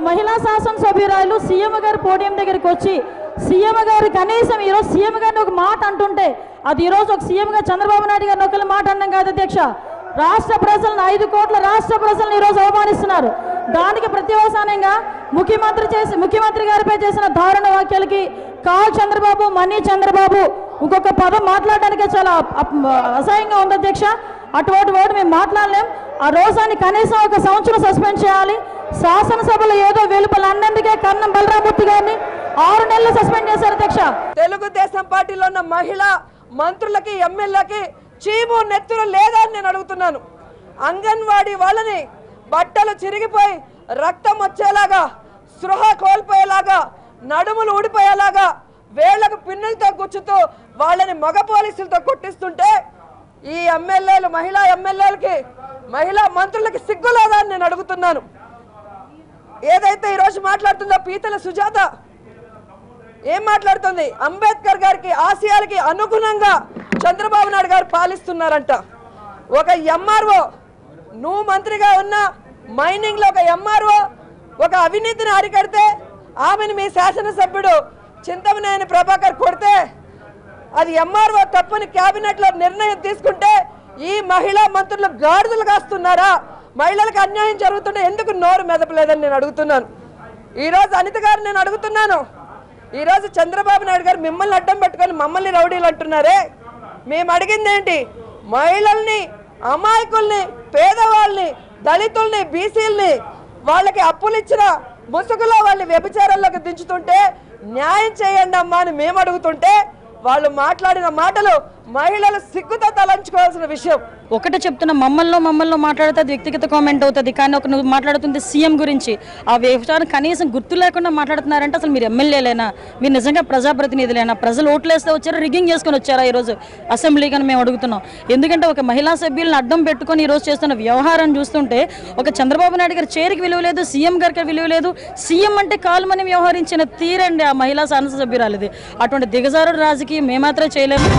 మహిళా శాసనసభ్యురాలు సీఎం గారి పోడియం దగ్గరికి వచ్చి సీఎం గారు కనీసం ఈరోజు సీఎం గారిని ఒక మాట అంటుంటే అది ఈరోజు ఒక సీఎంగా చంద్రబాబు నాయుడు గారిని ఒకరి మాట అన్నం కాదు అధ్యక్ష. రాష్ట్ర ప్రజలను 5 కోట్ల రాష్ట్ర ప్రజలను ఈరోజు అవమానిస్తున్నారు. దానికి ప్రత్యవసానంగా ముఖ్యమంత్రి గారిపై చేసిన దారుణ వ్యాఖ్యలకి కాల్ చంద్రబాబు మనీ చంద్రబాబు ఇంకొక పదం మాట్లాడడానికి చాలా అసహ్యంగా ఉంది అధ్యక్ష. అటువంటి వాడు మేము మాట్లాడలేం. ఆ రోజాన్ని కనీసం 1 సంవత్సరం సస్పెండ్ చేయాలి. శాసనసభలో ఏదో వెలుపలన్నందుకే కన్నం బలరామూర్తి గారిని 6 నెలలు సస్పెండ్ చేశారు అధ్యక్ష. తెలుగుదేశం పార్టీలో ఉన్న మహిళా మంత్రులకి ఎమ్మెల్యేలకి చీము నెత్తురు లేదా అని నేను అడుగుతున్నాను. అంగన్వాడీ వాళ్ళని బట్టలు చిరిగిపోయి రక్తం వచ్చేలాగా, స్పృహ కోల్పోయేలాగా, నడుములు ఊడిపోయేలాగా వేళ్లకు పిన్నులతో గుచ్చుతూ వాళ్ళని మగ పోలీసులతో కొట్టిస్తుంటే ఈ ఎమ్మెల్యేలు మహిళా ఎమ్మెల్యేలకి మహిళా మంత్రులకి సిగ్గు లేదా అని నేను అడుగుతున్నాను. ఏదైతే ఈరోజు మాట్లాడుతుందో పీతల సుజాత ఏం మాట్లాడుతుంది? అంబేద్కర్ గారికి ఆశయాలకి అనుగుణంగా చంద్రబాబు నాయుడు గారు పాలిస్తున్నారంట. ఒక ఎంఆర్ఓ, నువ్వు మంత్రిగా ఉన్న మైనింగ్ లో ఒక ఎంఆర్ఓ ఒక అవినీతిని అరికడితే ఆమెను మీ శాసనసభ్యుడు చింతమనేని ప్రభాకర్ కొడితే అది ఎంఆర్ఓ తప్పని కేబినెట్ లో నిర్ణయం తీసుకుంటే ఈ మహిళా మంత్రులు గాడిదలు కాస్తున్నారా? మహిళలకు అన్యాయం జరుగుతుంటే ఎందుకు నోరు మెదపలేదని నేను అడుగుతున్నాను. ఈరోజు అనిత గారు నేను అడుగుతున్నాను. ఈరోజు చంద్రబాబు నాయుడు గారు మిమ్మల్ని అడ్డం పెట్టుకొని మమ్మల్ని రౌడీలు అంటున్నారే. మేము అడిగింది ఏంటి? మహిళల్ని, అమాయకుల్ని, పేదవాళ్ళని, దళితుల్ని, బీసీల్ని వాళ్ళకి అప్పులు ఇచ్చిన ముసుగులో వాళ్ళని వ్యభిచారాల్లోకి దించుతుంటే న్యాయం చేయండి అమ్మా అని మేము అడుగుతుంటే వాళ్ళు మాట్లాడిన మాటలు మహిళలు సిగ్గుతో తలంచుకోవాల్సిన విషయం. ఒకటే చెప్తున్నా, మమ్మల్ని మాట్లాడితే అది వ్యక్తిగత కామెంట్ అవుతుంది. కానీ నువ్వు మాట్లాడుతుంది సీఎం గురించి. ఆ విషయాన్ని కనీసం గుర్తు లేకుండా మాట్లాడుతున్నారంటే అసలు మీరు ఎమ్మెల్యేలేనా? మీరు నిజంగా ప్రజాప్రతినిధులేనా? ప్రజలు ఓట్లేస్తే వచ్చారా, రిగ్గింగ్ చేసుకొని వచ్చారా ఈరోజు అసెంబ్లీ? కానీ మేము అడుగుతున్నాం. ఎందుకంటే ఒక మహిళా సభ్యులను అడ్డం పెట్టుకొని ఈరోజు చేస్తున్న వ్యవహారం చూస్తుంటే ఒక చంద్రబాబు నాయుడు గారి చేరికి విలువ లేదు, సీఎం గారికి విలువ లేదు. సీఎం అంటే కాలుమని వ్యవహరించిన తీరండి ఆ మహిళా శాసనసభ్యురాలిది. అటువంటి దిగజారుడు రాజకీయం మేమాత్రం చేయలేము.